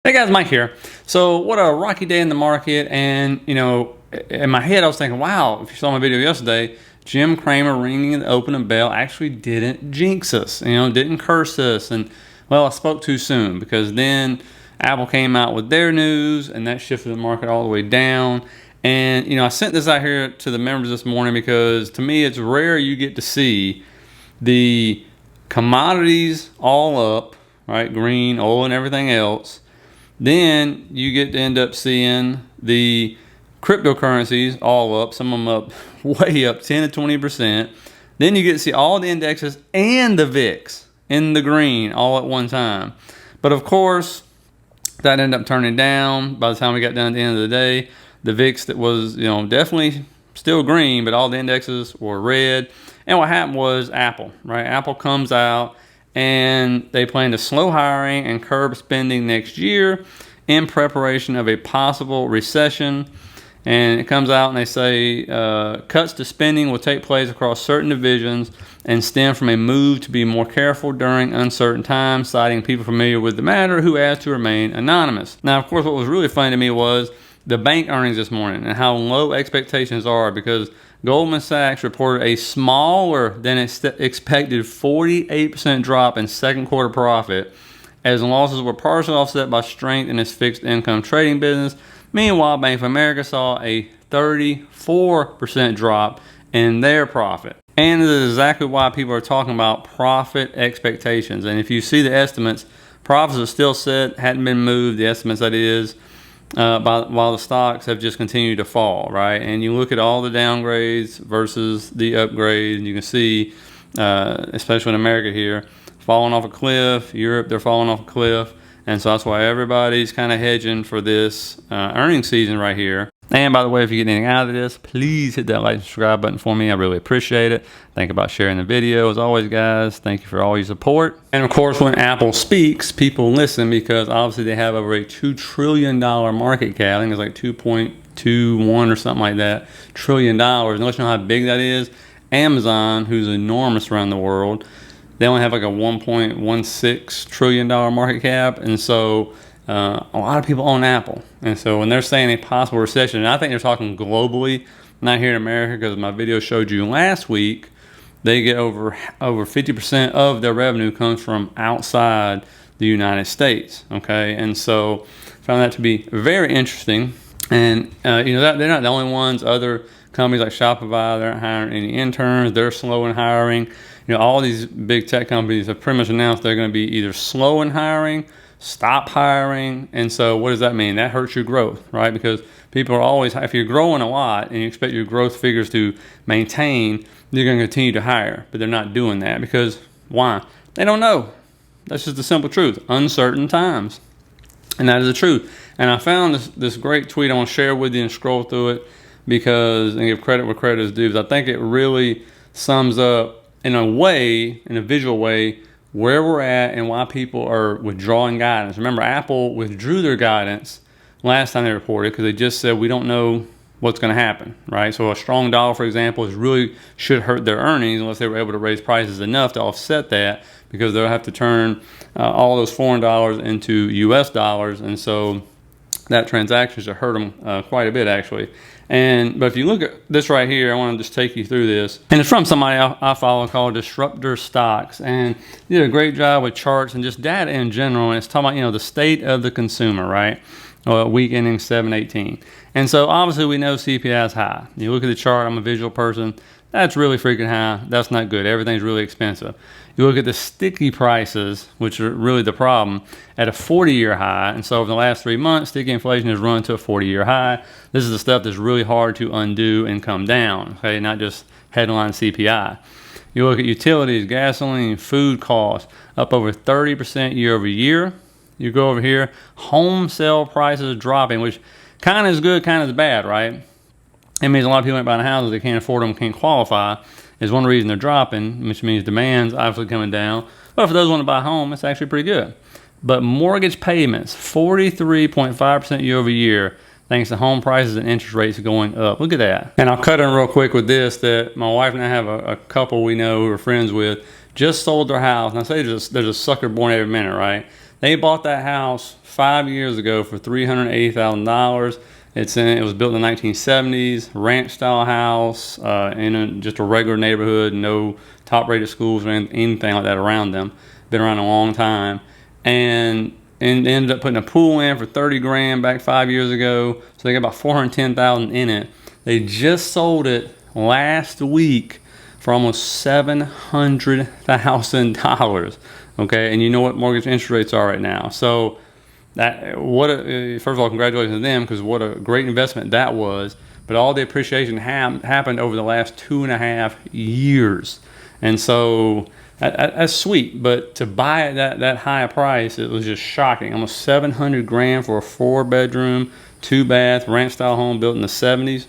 Hey guys, Mike here. So what a rocky day in the market, and in my head I was thinking, wow, if you saw my video yesterday, Jim Cramer ringing the opening bell actually didn't jinx us, didn't curse us. And well, I spoke too soon, because then Apple came out with their news and that shifted the market all the way down. And I sent this out here to the members this morning because to me it's rare you get to see the commodities all up, right? Green, oil, and everything else. Then you get to end up seeing the cryptocurrencies all up, some of them up way up 10 to 20%. Then you get to see all the indexes and the VIX in the green all at one time. But of course, that ended up turning down by the time we got down to the end of the day. The VIX that was, definitely still green, but all the indexes were red. And what happened was Apple, right? Apple comes out and they plan to slow hiring and curb spending next year in preparation of a possible recession. And it comes out and they say cuts to spending will take place across certain divisions and stem from a move to be more careful during uncertain times, citing people familiar with the matter who asked to remain anonymous. Now, of course, what was really funny to me was the bank earnings this morning and how low expectations are, because Goldman Sachs reported a smaller than expected 48% drop in second quarter profit, as losses were partially offset by strength in its fixed income trading business. Meanwhile, Bank of America saw a 34% drop in their profit. And this is exactly why people are talking about profit expectations. And if you see the estimates, profits are still set, hadn't been moved, the estimates that is, while the stocks have just continued to fall, right? And you look at all the downgrades versus the upgrades, and you can see, especially in America here, falling off a cliff. Europe, they're falling off a cliff. And so that's why everybody's kind of hedging for this earnings season right here. And by the way, if you get anything out of this, please hit that like and subscribe button for me. I really appreciate it. Think about sharing the video. As always, guys, thank you for all your support. And of course, when Apple speaks, people listen, because obviously they have over a $2 trillion market cap. I think it's like 2.21 or something like that, $1 trillion. And let you know how big that is. Amazon, who's enormous around the world, they only have like a $1.16 trillion market cap. And so a lot of people own Apple. And so when they're saying a possible recession, and I think they're talking globally, not here in America, because my video showed you last week, they get over 50% of their revenue comes from outside the United States. Okay, and so found that to be very interesting. And they're not the only ones. Other companies like Shopify, they're not hiring any interns. They're slow in hiring. All these big tech companies have pretty much announced they're going to be either slow in hiring, stop hiring. And so what does that mean? That hurts your growth, right? Because people are always, if you're growing a lot and you expect your growth figures to maintain, you're going to continue to hire. But they're not doing that because why? They don't know. That's just the simple truth. Uncertain times. And that is the truth. And I found this great tweet I want to share with you and scroll through it, because, and give credit where credit is due, because I think it really sums up in a visual way, where we're at and why people are withdrawing guidance. Remember, Apple withdrew their guidance last time they reported because they just said we don't know what's going to happen, right? So a strong dollar, for example, should hurt their earnings unless they were able to raise prices enough to offset that, because they'll have to turn all those foreign dollars into U.S. dollars, and so that transaction should hurt them quite a bit, actually. But if you look at this right here, I want to just take you through this. And it's from somebody I follow called Disruptor Stocks. And they did a great job with charts and just data in general. And it's talking about, the state of the consumer, right? Week ending 7/18. And so obviously we know CPI is high. You look at the chart, I'm a visual person. That's really freaking high. That's not good. Everything's really expensive. You look at the sticky prices, which are really the problem, at a 40-year high. And so over the last 3 months, sticky inflation has run to a 40-year high. This is the stuff that's really hard to undo and come down, okay? Not just headline CPI. You look at utilities, gasoline, food costs, up over 30% year over year. You go over here, home sale prices dropping, which kind of is good, kind of is bad, right? It means a lot of people ain't buying houses, they can't afford them, can't qualify. Is one reason they're dropping, which means demand's obviously coming down. But for those who want to buy a home, it's actually pretty good. But mortgage payments, 43.5% year over year, thanks to home prices and interest rates going up. Look at that. And I'll cut in real quick with this, that my wife and I have a couple we know who we're friends with, just sold their house. And I say there's a sucker born every minute, right? They bought that house 5 years ago for $380,000. It was built in the 1970s, ranch style house, just a regular neighborhood, no top rated schools or anything like that around them. Been around a long time, and they ended up putting a pool in for 30 grand back 5 years ago. So they got about 410,000 in it. They just sold it last week for almost $700,000. Okay, and you know what mortgage interest rates are right now. So first of all, congratulations to them, because what a great investment that was. But all the appreciation happened over the last 2.5 years, and so that's sweet. But to buy it that high a price, it was just shocking. Almost 700 grand for a 4-bedroom, 2-bath ranch style home built in the 70s.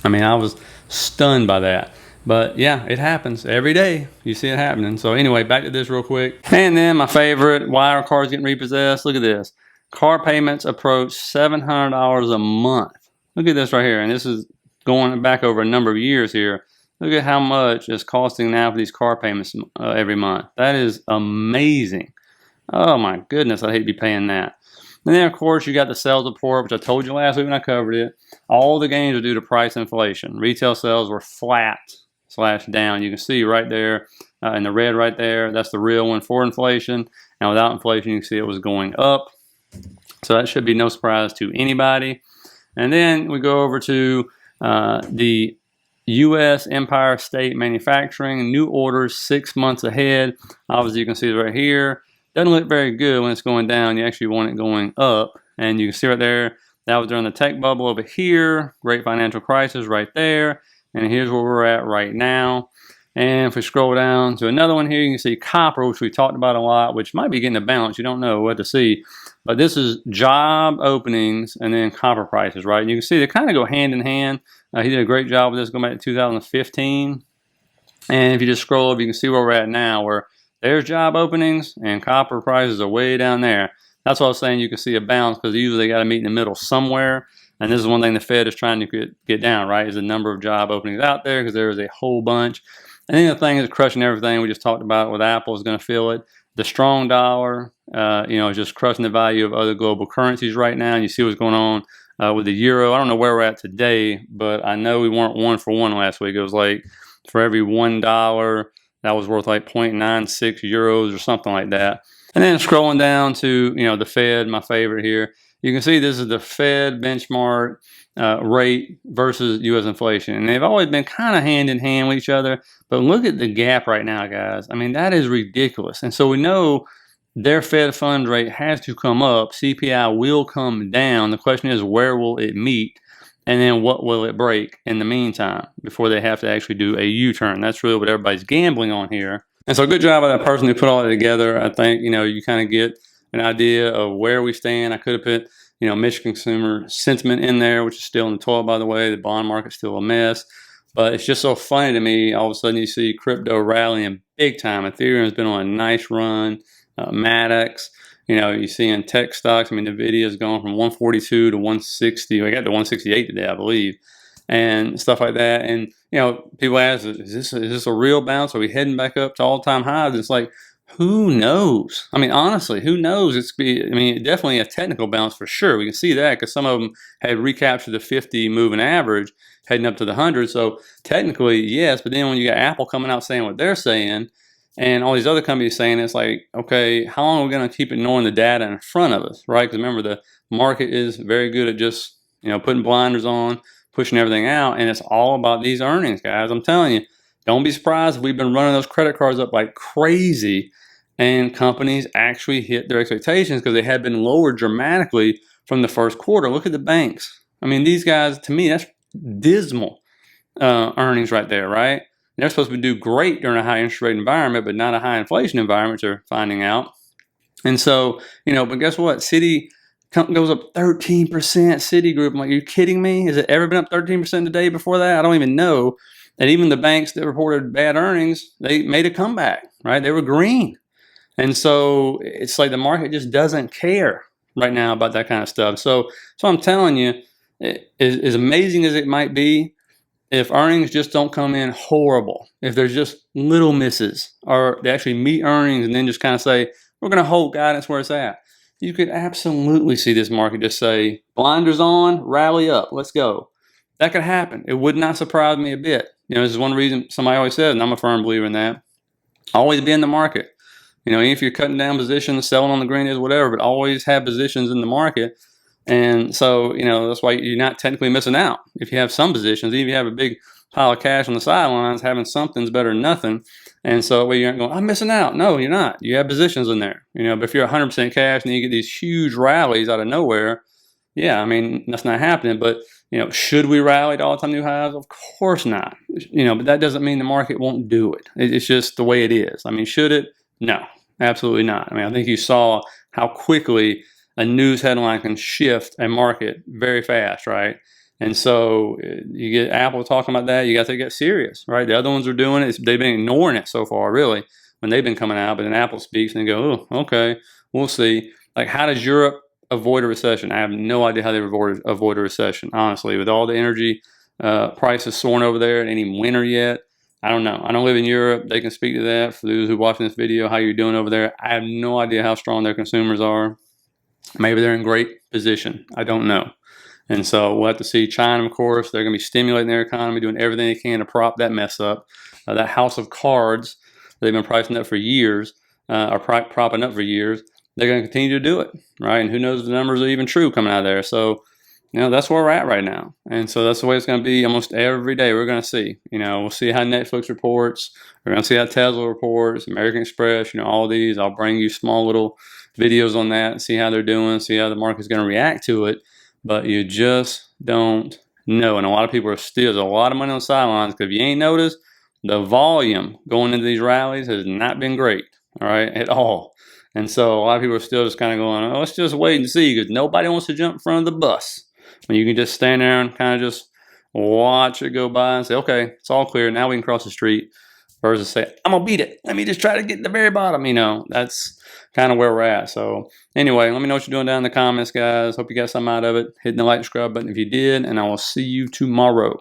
I mean, I was stunned by that. But yeah, it happens every day. You see it happening. So anyway, back to this real quick. And then my favorite, why are cars getting repossessed? Look at this. Car payments approach $700 a month. Look at this right here. And this is going back over a number of years here. Look at how much it's costing now for these car payments every month. That is amazing. Oh my goodness, I'd hate to be paying that. And then, of course, you got the sales report, which I told you last week when I covered it. All the gains are due to price inflation. Retail sales were flat / down. You can see right there in the red right there, that's the real one for inflation. And without inflation, you can see it was going up. So that should be no surprise to anybody. And then we go over to the U.S. Empire State Manufacturing, new orders 6 months ahead. Obviously, you can see it right here. Doesn't look very good when it's going down. You actually want it going up. And you can see right there, that was during the tech bubble over here. Great financial crisis right there. And here's where we're at right now. And if we scroll down to another one here, you can see copper, which we talked about a lot, which might be getting a bounce. You don't know what to see. But this is job openings and then copper prices, right? And you can see they kind of go hand in hand. He did a great job with this going back to 2015. And if you just scroll up, you can see where we're at now, where there's job openings and copper prices are way down there. That's what I was saying. You can see a bounce because usually they got to meet in the middle somewhere. And this is one thing the Fed is trying to get down, right, is the number of job openings out there, because there is a whole bunch. And then the thing is crushing everything we just talked about with Apple is going to feel it. The strong dollar, is just crushing the value of other global currencies right now. And you see what's going on with the euro. I don't know where we're at today, but I know we weren't 1 for 1 last week. It was like for every $1, that was worth like 0.96 euros or something like that. And then scrolling down to, the Fed, my favorite here. You can see this is the Fed benchmark rate versus U.S. inflation. And they've always been kind of hand in hand with each other. But look at the gap right now, guys. I mean, that is ridiculous. And so we know their Fed funds rate has to come up. CPI will come down. The question is, where will it meet? And then what will it break in the meantime before they have to actually do a U-turn? That's really what everybody's gambling on here. And so good job by that person who put all that together. I think, you kind of get an idea of where we stand. I could have put, Michigan consumer sentiment in there, which is still in the toilet, by the way. The bond market's still a mess. But it's just so funny to me. All of a sudden you see crypto rallying big time. Ethereum's been on a nice run. Maddox, you see in tech stocks, NVIDIA's gone from 142 to 160. We got to 168 today, I believe, and stuff like that. And, people ask, is this a real bounce? Are we heading back up to all-time highs? It's like, who knows? Honestly, who knows? Definitely a technical bounce for sure. We can see that because some of them had recaptured the 50 moving average heading up to the 100. So technically, yes, but then when you got Apple coming out saying what they're saying, and all these other companies saying, it's like, okay, how long are we going to keep ignoring the data in front of us, right? Because remember, the market is very good at just, putting blinders on, pushing everything out, and it's all about these earnings, guys. I'm telling you, don't be surprised if we've been running those credit cards up like crazy, and companies actually hit their expectations because they had been lowered dramatically from the first quarter. Look at the banks. These guys, to me, that's dismal earnings right there, right? They're supposed to do great during a high interest rate environment, but not a high inflation environment, they're finding out. And so, but guess what? Citi goes up 13%. Citigroup, I'm like, are you kidding me? Has it ever been up 13% the day before that? I don't even know. And even the banks that reported bad earnings, they made a comeback, right? They were green. And so it's like the market just doesn't care right now about that kind of stuff. So I'm telling you, as amazing as it might be, if earnings just don't come in horrible, if there's just little misses, or they actually meet earnings and then just kind of say, we're going to hold guidance where it's at. You could absolutely see this market just say, blinders on, rally up, let's go. That could happen. It would not surprise me a bit. This is one reason somebody always says, and I'm a firm believer in that, always be in the market. Even if you're cutting down positions, selling on the green is whatever, but always have positions in the market. And so, that's why you're not technically missing out. If you have some positions, even if you have a big pile of cash on the sidelines, having something's better than nothing. And so that way you aren't going, I'm missing out. No, you're not. You have positions in there. But if you're 100% cash and you get these huge rallies out of nowhere, yeah, that's not happening. But, should we rally to all-time new highs? Of course not. But that doesn't mean the market won't do it. It's just the way it is. Should it? No, absolutely not. I think you saw how quickly a news headline can shift a market very fast, right? And so you get Apple talking about that, you got to get serious, right? The other ones are doing it. They've been ignoring it so far, really, when they've been coming out. But then Apple speaks and they go, oh, okay, we'll see. Like, how does Europe avoid a recession? I have no idea how they avoid a recession, honestly. With all the energy prices soaring over there, it ain't even winter yet. I don't know. I don't live in Europe. They can speak to that. For those who are watching this video, how you're doing over there. I have no idea how strong their consumers are. Maybe they're in great position. I don't know. And so we'll have to see. China, of course, they're going to be stimulating their economy, doing everything they can to prop that mess up. That house of cards they've been pricing up for years, or propping up for years, they're going to continue to do it, right? And who knows if the numbers are even true coming out of there. So, that's where we're at right now. And so that's the way it's going to be almost every day. We're going to see. We'll see how Netflix reports. We're going to see how Tesla reports, American Express, all these. I'll bring you small little videos on that and see how they're doing, see how the market's going to react to it. But you just don't know. And a lot of people there's a lot of money on the sidelines, because if you ain't noticed, the volume going into these rallies has not been great, all right, at all. And so a lot of people are still just kind of going, oh, let's just wait and see, because nobody wants to jump in front of the bus. When you can just stand there and kind of just watch it go by and say, okay, it's all clear. Now we can cross the street. Versus say, I'm going to beat it. Let me just try to get to the very bottom. That's kind of where we're at. So anyway, let me know what you're doing down in the comments, guys. Hope you got something out of it. Hitting the like, subscribe button if you did. And I will see you tomorrow.